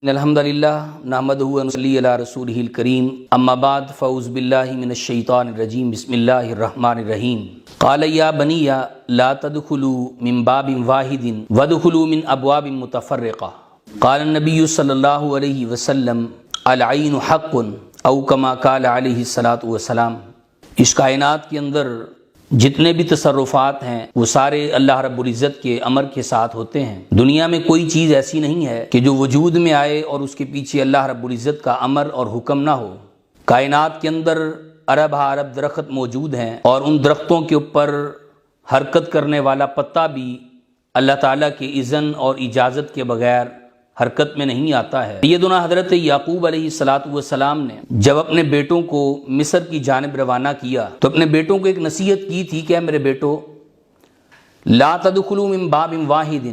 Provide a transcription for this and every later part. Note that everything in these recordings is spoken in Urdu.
الحمد للہ نحمدہ و نصلی علی رسولہ الکریم اما بعد فاعوذ باللہ من الشیطان الرجیم بسم اللہ الرحمن الرحیم قال یا بنی لا تدخلوا من باب واحد وادخلوا من ابواب متفرقہ قال النبی صلی اللہ علیہ وسلم العین حق او کما قال علیہ الصلاۃ والسلام۔ اس کائنات کے اندر جتنے بھی تصرفات ہیں وہ سارے اللہ رب العزت کے امر کے ساتھ ہوتے ہیں۔ دنیا میں کوئی چیز ایسی نہیں ہے کہ جو وجود میں آئے اور اس کے پیچھے اللہ رب العزت کا امر اور حکم نہ ہو۔ کائنات کے اندر ارب ارب درخت موجود ہیں اور ان درختوں کے اوپر حرکت کرنے والا پتا بھی اللہ تعالیٰ کے اذن اور اجازت کے بغیر حرکت میں نہیں آتا ہے۔ سیدنا حضرت یعقوب علیہ الصلاۃ والسلام نے جب اپنے بیٹوں کو مصر کی جانب روانہ کیا تو اپنے بیٹوں کو ایک نصیحت کی تھی کہ اے میرے بیٹو لا تدخلوا من باب واحد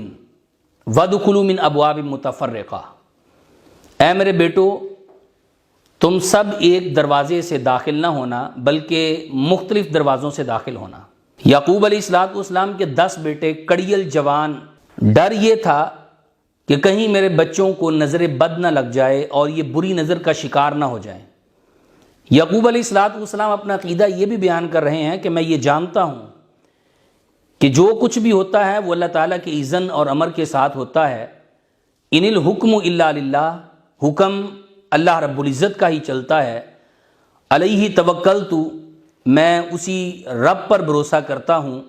وادخلوا من ابواب متفرقہ، اے میرے بیٹو تم سب ایک دروازے سے داخل نہ ہونا بلکہ مختلف دروازوں سے داخل ہونا۔ یعقوب علیہ الصلاۃ والسلام کے 10 بیٹے کڑیل جوان، ڈر یہ تھا کہ کہیں میرے بچوں کو نظر بد نہ لگ جائے اور یہ بری نظر کا شکار نہ ہو جائیں۔ یعقوب علیہ الصلاۃ والسلام اپنا عقیدہ یہ بھی بیان کر رہے ہیں کہ میں یہ جانتا ہوں کہ جو کچھ بھی ہوتا ہے وہ اللہ تعالیٰ کے اذن اور امر کے ساتھ ہوتا ہے۔ ان الحکم الا للہ، حکم اللہ رب العزت کا ہی چلتا ہے۔ علیہ توکلت، میں اسی رب پر بھروسہ کرتا ہوں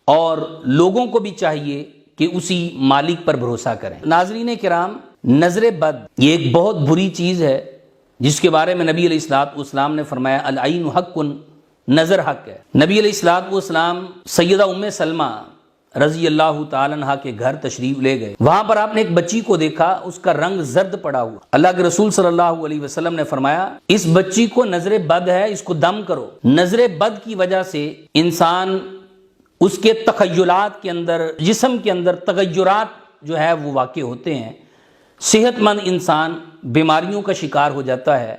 اور لوگوں کو بھی چاہیے کہ اسی مالک پر بھروسہ کریں۔ ناظرین کرام، نظر بد یہ ایک بہت بری چیز ہے جس کے بارے میں نبی علیہ الصلوۃ والسلام نے فرمایا العین حق، نظر حق ہے۔ نبی علیہ الصلوۃ والسلام سیدہ ام سلمہ رضی اللہ تعالیٰ عنہ کے گھر تشریف لے گئے۔ وہاں پر آپ نے ایک بچی کو دیکھا، اس کا رنگ زرد پڑا ہوا۔ اللہ کے رسول صلی اللہ علیہ وسلم نے فرمایا اس بچی کو نظر بد ہے، اس کو دم کرو۔ نظر بد کی وجہ سے انسان اس کے تخیلات کے اندر، جسم کے اندر تغیرات جو ہے وہ واقع ہوتے ہیں۔ صحت مند انسان بیماریوں کا شکار ہو جاتا ہے۔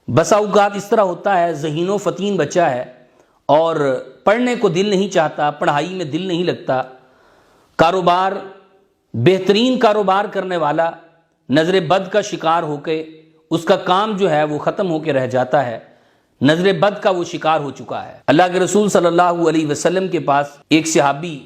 بسا اوقات اس طرح ہوتا ہے ذہین و فتین بچہ ہے اور پڑھنے کو دل نہیں چاہتا، پڑھائی میں دل نہیں لگتا، کاروبار بہترین کاروبار کرنے والا نظر بد کا شکار ہو کے اس کا کام جو ہے وہ ختم ہو کے رہ جاتا ہے، نظر بد کا وہ شکار ہو چکا ہے۔ اللہ کے رسول صلی اللہ علیہ وسلم کے پاس ایک صحابی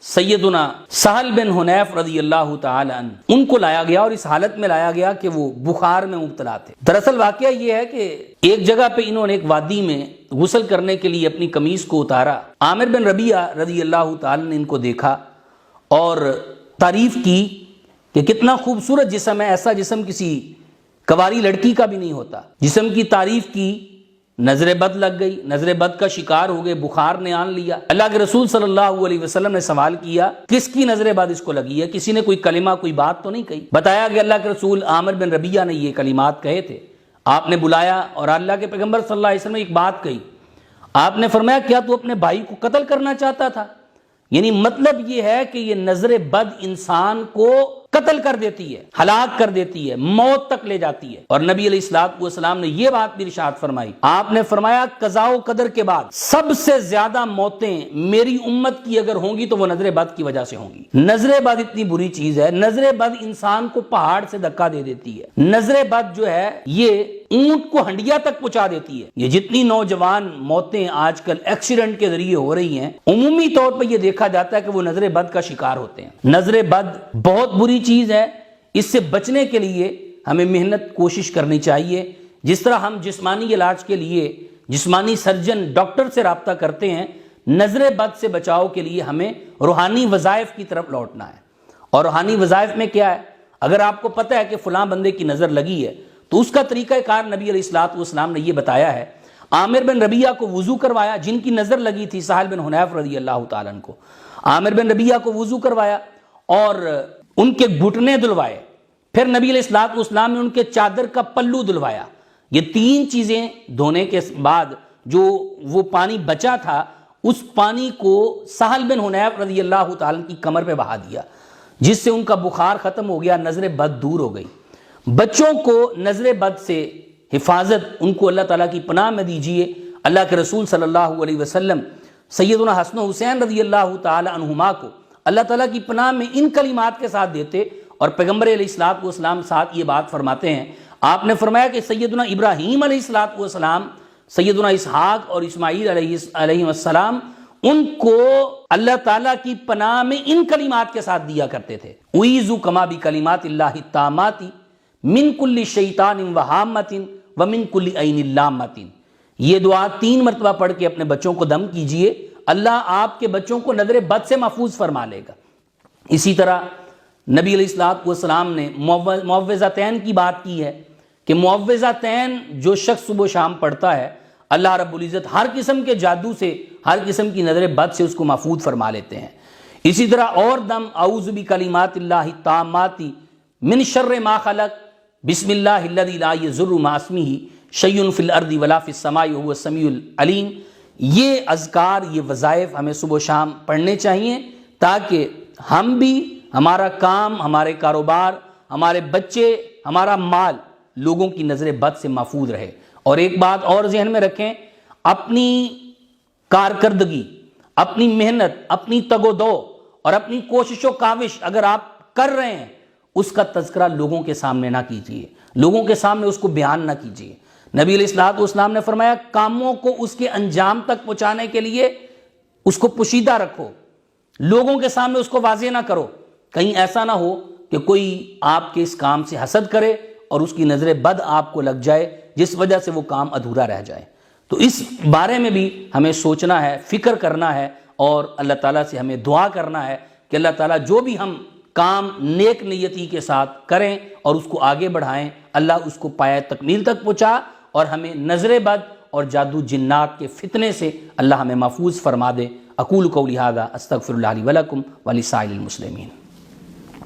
سیدنا سہل بن حنیف رضی اللہ تعالی عنہ، ان کو لایا گیا اور اس حالت میں لایا گیا کہ وہ بخار میں مبتلا تھے۔ دراصل واقعہ یہ ہے کہ ایک جگہ پہ انہوں نے ایک وادی میں غسل کرنے کے لیے اپنی قمیص کو اتارا۔ عامر بن ربیعہ رضی اللہ تعالی نے ان کو دیکھا اور تعریف کی کہ کتنا خوبصورت جسم ہے، ایسا جسم کسی کنواری لڑکی کا بھی نہیں ہوتا۔ جسم کی تعریف کی، نظر بد لگ گئی، نظر بد کا شکار ہو گئے، بخار نے آن لیا۔ اللہ کے رسول صلی اللہ علیہ وسلم نے سوال کیا کس کی نظر بد اس کو لگی ہے؟ کسی نے کوئی کلمہ، کوئی بات تو نہیں کہی؟ بتایا کہ اللہ کے رسول عامر بن ربیعہ نے یہ کلمات کہے تھے۔ آپ نے بلایا اور اللہ کے پیغمبر صلی اللہ علیہ وسلم نے ایک بات کہی۔ آپ نے فرمایا کیا تو اپنے بھائی کو قتل کرنا چاہتا تھا؟ یعنی مطلب یہ ہے کہ یہ نظر بد انسان کو قتل کر دیتی ہے، ہلاک کر دیتی ہے، موت تک لے جاتی ہے۔ اور نبی علیہ الصلوۃ والسلام نے یہ بات بھی ارشاد فرمائی، آپ نے فرمایا قضاء و قدر کے بعد سب سے زیادہ موتیں میری امت کی اگر ہوں گی تو وہ نظر بد کی وجہ سے ہوں گی۔ نظر بد اتنی بری چیز ہے، نظر بد انسان کو پہاڑ سے دھکا دے دیتی ہے۔ نظر بد جو ہے یہ اونٹ کو ہنڈیا تک پہنچا دیتی ہے۔ یہ جتنی نوجوان موتیں آج کل ایکسیڈنٹ کے ذریعے ہو رہی ہیں، عمومی طور پر یہ دیکھا جاتا ہے کہ وہ نظر بد کا شکار ہوتے ہیں۔ نظر بد بہت بری چیز ہے، اس سے بچنے کے لیے ہمیں محنت کوشش کرنی چاہیے۔ جس طرح ہم جسمانی علاج کے لیے جسمانی سرجن ڈاکٹر سے رابطہ کرتے ہیں، نظر بد سے بچاؤ کے لیے ہمیں روحانی وظائف کی طرف لوٹنا ہے۔ اور روحانی وظائف میں کیا ہے؟ اگر آپ کو پتہ ہے کہ فلاں بندے کی نظر لگی ہے تو اس کا طریقہ کار نبی علیہ الصلوۃ والسلام نے یہ بتایا ہے۔ عامر بن ربیعہ کو وضو کروایا، جن کی نظر لگی تھی سہل بن حنیف رضی اللہ تعالیٰ عنہ کو۔ عامر بن ربیعہ کو وضو کروایا اور ان کے گھٹنے دھلوائے، پھر نبی علیہ الصلوۃ والسلام نے ان کے چادر کا پلو دھلوایا۔ یہ 3 چیزیں دھونے کے بعد جو وہ پانی بچا تھا اس پانی کو سہل بن حنیف رضی اللہ تعالیٰ کی کمر پہ بہا دیا، جس سے ان کا بخار ختم ہو گیا، نظر بد دور ہو گئی۔ بچوں کو نظر بد سے حفاظت ان کو اللہ تعالیٰ کی پناہ میں دیجیے۔ اللہ کے رسول صلی اللہ علیہ وسلم سیدنا حسن و حسین رضی اللہ تعالی عنہما کو اللہ تعالیٰ کی پناہ میں ان کلمات کے ساتھ دیتے اور پیغمبر علیہ الصلوۃ والسلام ساتھ یہ بات فرماتے ہیں، آپ نے فرمایا کہ سیدنا ابراہیم علیہ الصلوۃ والسلام، سیدنا اسحاق اور اسماعیل علیہ السلام، ان کو اللہ تعالیٰ کی پناہ میں ان کلمات کے ساتھ دیا کرتے تھے، اعوذ کما بکلمات اللہ التامات من کل شیطان وہامۃ ومن کل عین لامۃ۔ یہ دعا 3 مرتبہ پڑھ کے اپنے بچوں کو دم کیجئے، اللہ آپ کے بچوں کو نظر بد سے محفوظ فرما لے گا۔ اسی طرح نبی علیہ الصلوۃ والسلام نے معوذتین کی بات کی ہے کہ معوذتین جو شخص صبح و شام پڑھتا ہے، اللہ رب العزت ہر قسم کے جادو سے، ہر قسم کی نظر بد سے اس کو محفوظ فرما لیتے ہیں۔ اسی طرح اور دم اعوذ بکلمات اللہ التامات من شر ما خلق بسم اللہ الذی لا یضر مع اسمہ شیء فی الارض ولا فی السماء وهو السمیع العلیم۔ یہ اذکار، یہ وظائف ہمیں صبح و شام پڑھنے چاہیے تاکہ ہم بھی، ہمارا کام، ہمارے کاروبار، ہمارے بچے، ہمارا مال لوگوں کی نظر بد سے محفوظ رہے۔ اور ایک بات اور ذہن میں رکھیں، اپنی کارکردگی، اپنی محنت، اپنی تگ و دو اور اپنی کوشش و کاوش اگر آپ کر رہے ہیں، اس کا تذکرہ لوگوں کے سامنے نہ کیجیے، لوگوں کے سامنے اس کو بیان نہ کیجیے۔ نبی علیہ الصلوۃ والسلام نے فرمایا کاموں کو اس کے انجام تک پہنچانے کے لیے اس کو پوشیدہ رکھو، لوگوں کے سامنے اس کو واضح نہ کرو، کہیں ایسا نہ ہو کہ کوئی آپ کے اس کام سے حسد کرے اور اس کی نظر بد آپ کو لگ جائے، جس وجہ سے وہ کام ادھورا رہ جائے۔ تو اس بارے میں بھی ہمیں سوچنا ہے، فکر کرنا ہے، اور اللہ تعالیٰ سے ہمیں دعا کرنا ہے کہ اللہ تعالیٰ جو بھی ہم کام نیک نیتی کے ساتھ کریں اور اس کو آگے بڑھائیں، اللہ اس کو پایہ تکمیل تک پہنچا اور ہمیں نظر بد اور جادو جنات کے فتنے سے اللہ ہمیں محفوظ فرما دے۔ اقول قولی ھذا استغفر اللہ لی ولکم ولسائر المسلمین۔